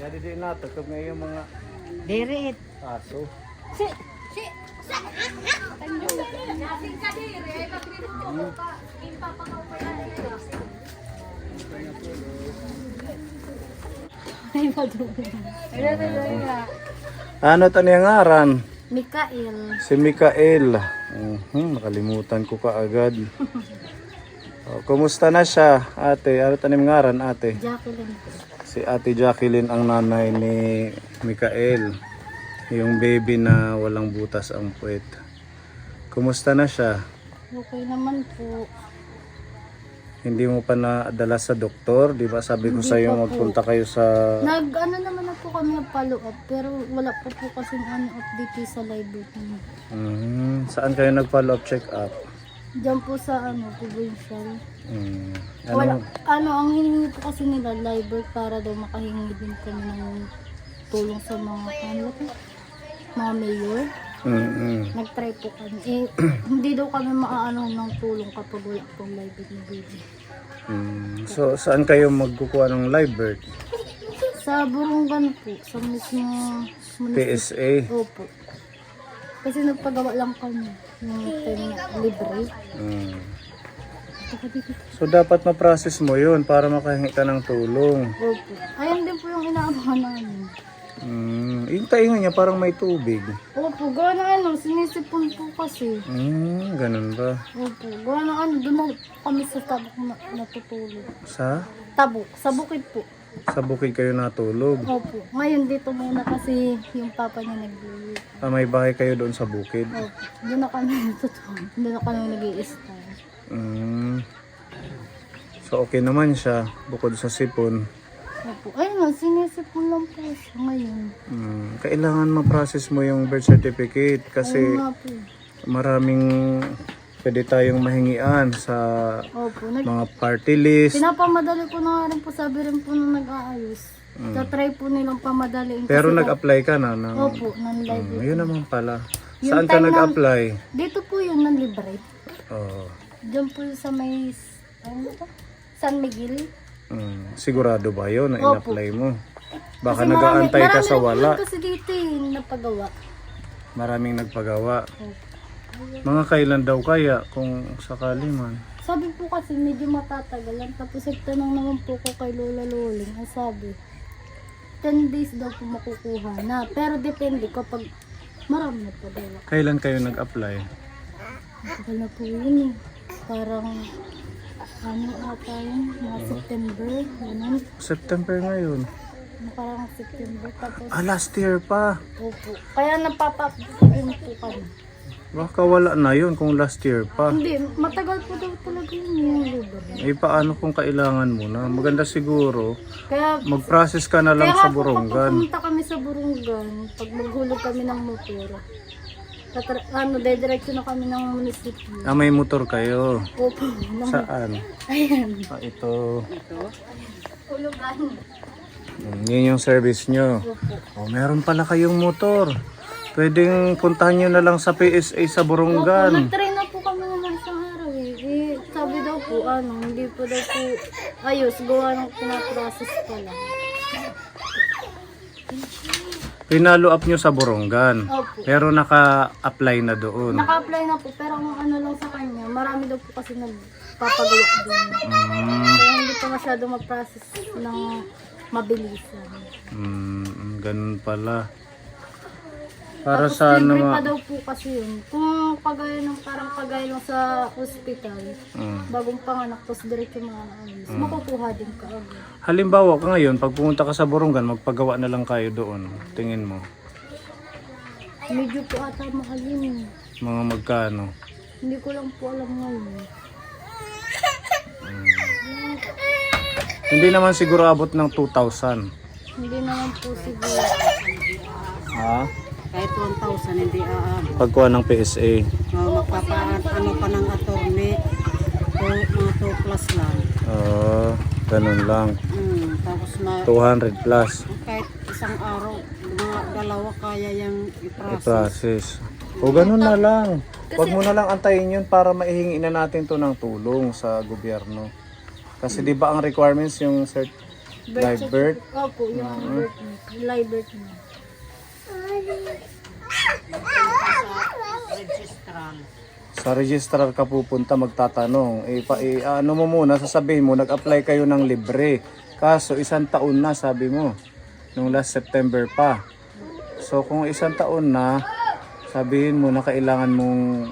Jadi di natukog na yung mga Dirit. aso. Si. Ay, Ano to niyang ngaran? Mikael. Si Mikael. Nakalimutan ko kaagad. Kumusta na siya, ate? Ano tanim ngaran, ate? Jacqueline. Si Ate Jacqueline ang nanay ni Mikael. Yung baby na walang butas ang puwet. Kumusta na siya? Okay naman po. Hindi mo pa nadala sa doktor? Di ba sabi ko Hindi sa iyo pa po. magpunta kayo sa... Nag-ano naman na po kami follow up pero wala po kasi update sa live booking. Saan kayo nag-follow up check up? Diyan po sa provincial. Ano? Ang hiningi po kasi nila live para daw makahingi din kami ng tulong sa mga mga mayor. Nag-try po kami. Hindi daw kami maaano ng tulong kapag wala pong live birth na baby. So saan kayo magkukuha ng live birth? Sa Burungan po, sa mismo PSA? Opo. Kasi nagpagawa lang kami ng time na libre. So dapat ma-process mo yun para makahingi ka ng tulong. Opo. Ayan din po yung inaabangan namin. Yung tainga niya parang may tubig. Opo, gawa na sinisipon po kasi. Ganun ba? Opo, gawa na doon na kami sa tabok natutulog. Sa? Tabok, sa bukid po. Sa bukid kayo natulog? Opo, ngayon dito muna kasi yung papa niya naglulog. May bahay kayo doon sa bukid? Opo, doon na kami natutulog. Doon na kami nag-i-stay. So okay naman siya, bukod sa sipon. Opo, ayun sinisipon lang po siya ngayon. Kailangan ma-process mo yung birth certificate kasi Ayun nga po. maraming pwede tayong mahingian sa Opo, mga party list. pinapamadali ko na nga rin po, sabi rin po nung nag-aayos. Try po nilang pamadaliin. Pero kasi nag-apply ka na ng... Opo, ng live. Yun naman pala. Yung Saan ka time nag-apply? Dito po yun, ng libre. Oh. Diyan po sa may, ano to? San Miguel. Sigurado ba yun na Opo. in-apply mo? Baka Kasi nag-aantay ka sa marami wala. kasi dito napagawa. Maraming nagpagawa. Opo. Mga kailan daw kaya kung sakali man? Sabi po kasi medyo matatagalan. Tapos nagtanong naman po ko kay Lola Loling. Ang sabi, 10 days daw po makukuha na. Pero depende kapag marami na po daw. Kailan kayo nag-apply? Matagal na po yun eh. Parang ano ata yun, mga September, ganun. September ngayon. Parang September, tapos Last year pa. opo. Kaya napapapagin po kami. Baka wala na yun kung last year pa. Hindi, matagal po daw talaga yun yung libre. Paano kung kailangan mo na? Maganda siguro, Kaya, mag-process ka na lang kaya sa nga po kapag Borongan. pumunta kami sa Burungan, pag maghulog kami ng motor, dediretso na kami ng munisipyo. May motor kayo. Opo. Saan? Ayan. Ito. Hulugan. Yun yung service nyo. Opo. Meron pala kayong motor. Pwedeng puntahan nyo na lang sa PSA sa Opo, Borongan. nag-try na po kami ng isang araw eh. Sabi daw po, hindi po daw po ayos, gawa ng pinaprocess pa lang. Pinalo up nyo sa Borongan. Opo. Pero naka-apply na doon. Naka-apply na po, pero ang ano lang sa kanya, marami daw po kasi nagpapagawa doon. Kaya hindi po masyado mag-process ng mabilisan. Ganun pala. Para Tapos sa libre ano pa daw po kasi yun. Kung parang kagaya lang sa hospital, bagong panganak, tapos diretso mga alis, makukuha din ka agad. Halimbawa ka ngayon, pag pumunta ka sa Borongan, magpagawa na lang kayo doon. Tingin mo. Medyo po ata mahal yun. Mga magkano? Hindi ko lang po alam ngayon. Hindi naman siguro abot ng 2,000. Hindi naman po siguro. Ha? Kahit 1,000 hindi aabot. Pagkuha ng PSA. Magpapaano pa ng attorney. Mga 2 plus lang. Ganun lang. Tapos 200 plus. kahit isang araw, mga dalawa kaya yung i-process. I-process. O ganun na lang. Huwag mo na lang antayin yun para maihingi na natin to ng tulong sa gobyerno. Kasi di ba ang requirements yung live birth? Opo, yung birth niya. Yung live birth niya. Registral. Sa registrar ka pupunta magtatanong. Ano mo muna, sasabihin mo, nag-apply kayo ng libre. Kaso 1 taon na sabi mo. Nung last September pa. So kung 1 taon na, sabihin mo na kailangan mong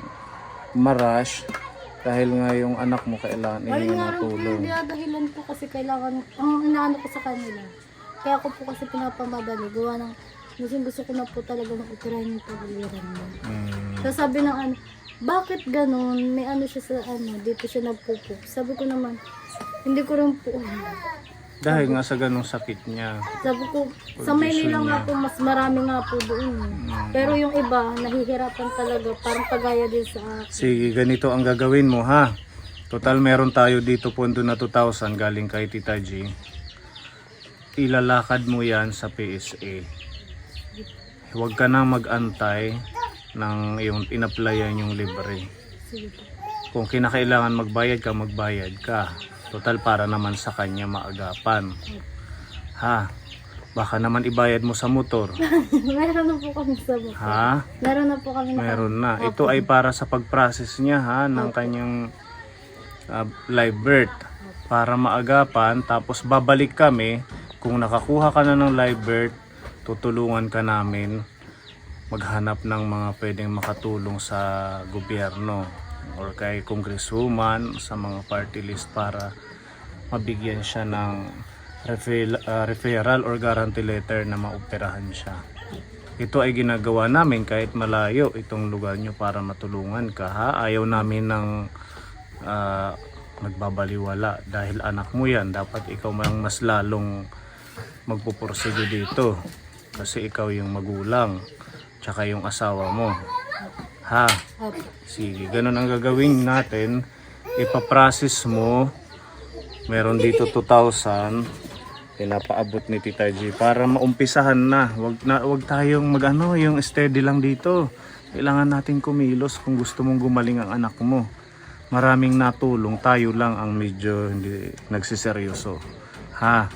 ma-rush dahil nga yung anak mo kailangan Ay ihingi nga ng rin po tulong. yung dahilan po kasi kailangan, ang inaano ko sa kanila. Kaya ako po kasi pinapamadali. Gawa ng, gusto ko na po talaga mag-operahin yung pagliran mo. So sabi ng ano, bakit ganun? May ano siya sa ano, dito siya nagpupok. Sabi ko naman, hindi ko rin po. Dahil nga sa ganong sakit niya. Sabi ko, sa Maynila nga po, mas marami nga po doon. Pero yung iba, nahihirapan talaga. Parang kagaya din sa akin. Sige, ganito ang gagawin mo ha. Total meron tayo dito pondo na 2,000 galing kay Tita G. Ilalakad mo yan sa PSA. Huwag ka na mag-antay ng yung in-applyan yung libre. Sige po. Kung kinakailangan magbayad ka. Total para naman sa kanya maagapan. Ha? Baka naman ibayad mo sa motor. Meron na po kami sa motor. Ha? Meron na po kami Meron na. Ito ay para sa pag-process niya ha ng kanyang live birth. Para maagapan tapos babalik kami kung nakakuha ka na ng live birth, tutulungan ka namin maghanap ng mga pwedeng makatulong sa gobyerno or kay congresswoman sa mga party list para mabigyan siya ng referral or guarantee letter na maoperahan siya. Ito ay ginagawa namin kahit malayo itong lugar nyo para matulungan ka ha. Ayaw namin ng nagbabaliwala dahil anak mo yan. Dapat ikaw mas lalong magpupursige dito kasi ikaw yung magulang tsaka yung asawa mo. Ha? Sige, ganun ang gagawin natin. Ipaprocess mo. Meron dito 2,000. Pinapaabot ni Tita G para maumpisahan na. Wag tayong magano, yung steady lang dito. Kailangan natin kumilos kung gusto mong gumaling ang anak mo. Maraming natulong, tayo lang ang medyo hindi nagsiseryoso. Ha?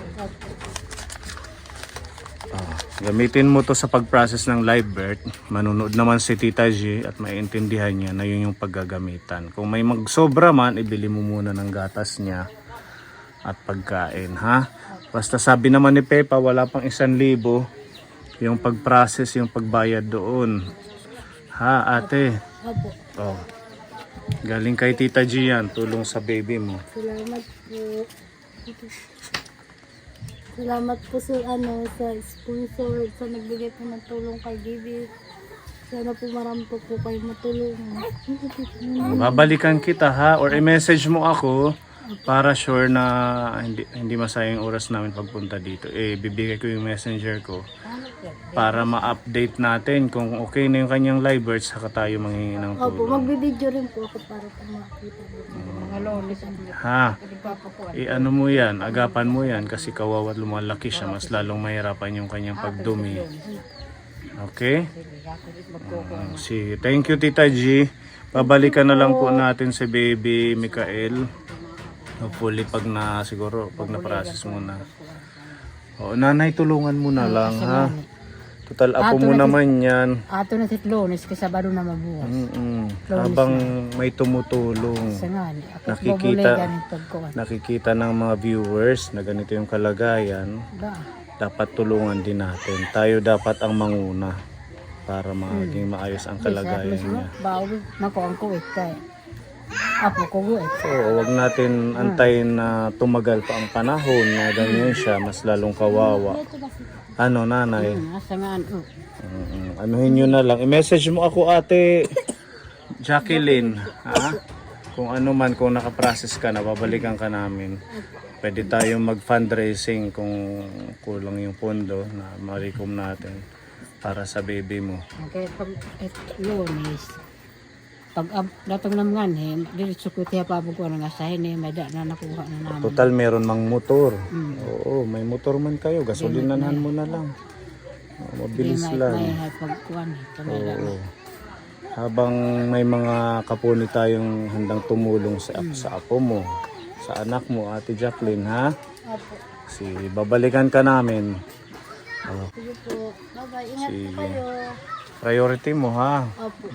Gamitin mo to sa pag-process ng live birth. Manunood naman si Tita G at maiintindihan niya na yun yung paggagamitan. Kung may magsobra man, ibili mo muna ng gatas niya at pagkain, ha? Basta sabi naman ni Pepa, wala pang 1,000 yung pag-process, yung pagbayad doon. Ha, ate? Opo. Oh. Galing kay Tita G yan, tulong sa baby mo. Salamat po. Salamat po sa sponsor sa nagbigay po ng tulong kay Bibi. Sana po marami po kayo matulungan. Babalikan kita ha or i-message mo ako para sure na hindi masayang oras namin pagpunta dito. Bibigay ko yung messenger ko para ma-update natin kung okay na yung kanyang live birth saka tayo manghingi ng Opo, tulong. magbibideo rin po ako para po makita po. Mga lolis ang Ha? Ano mo yan, agapan mo yan kasi kawawa lumalaki siya, mas lalong mahirapan yung kanyang pagdumi. Okay? Sige, thank you Tita G. Babalikan na lang po natin si baby Mikael. Hopefully pag na-process mo na. O, nanay tulungan mo na lang ha. Total apo mo naman yan. Ato na titlones kasi Sabado na mabukas. Habang may tumutulong. Sangani. Nakikita ng mga viewers na ganito yung kalagayan. Dapat tulungan din natin. Tayo dapat ang manguna para maging maayos ang kalagayan niya. Bawi, nako ang kuwit kay. Apo ko kuwit. Oo, wag natin antayin na tumagal pa ang panahon na ganyan siya, mas lalong kawawa. Ano nanay? Asangan. Anuhin nyo na lang. I-message mo ako ate Jacqueline. Ha? Kung ano man, kung nakaprocess ka na, babalikan ka namin. Pwede tayong mag-fundraising kung kulang yung pondo na marikom natin para sa baby mo. Okay, pag Lunes, pag datong naman diretso ko tiya pa ko nga sahin may da na nakuha na namin. Total meron mang motor. Oo, may motor man kayo. Gasolinahan mo na lang. Mabilis lang. May pagkuan. Oo. Habang may mga kapuni tayong handang tumulong sa apo mo, sa anak mo, Ate Jacqueline, ha? Opo. Kasi babalikan ka namin. Oh, Sige po. Bye-bye. Ingat po Sige. kayo. priority mo, ha? Opo.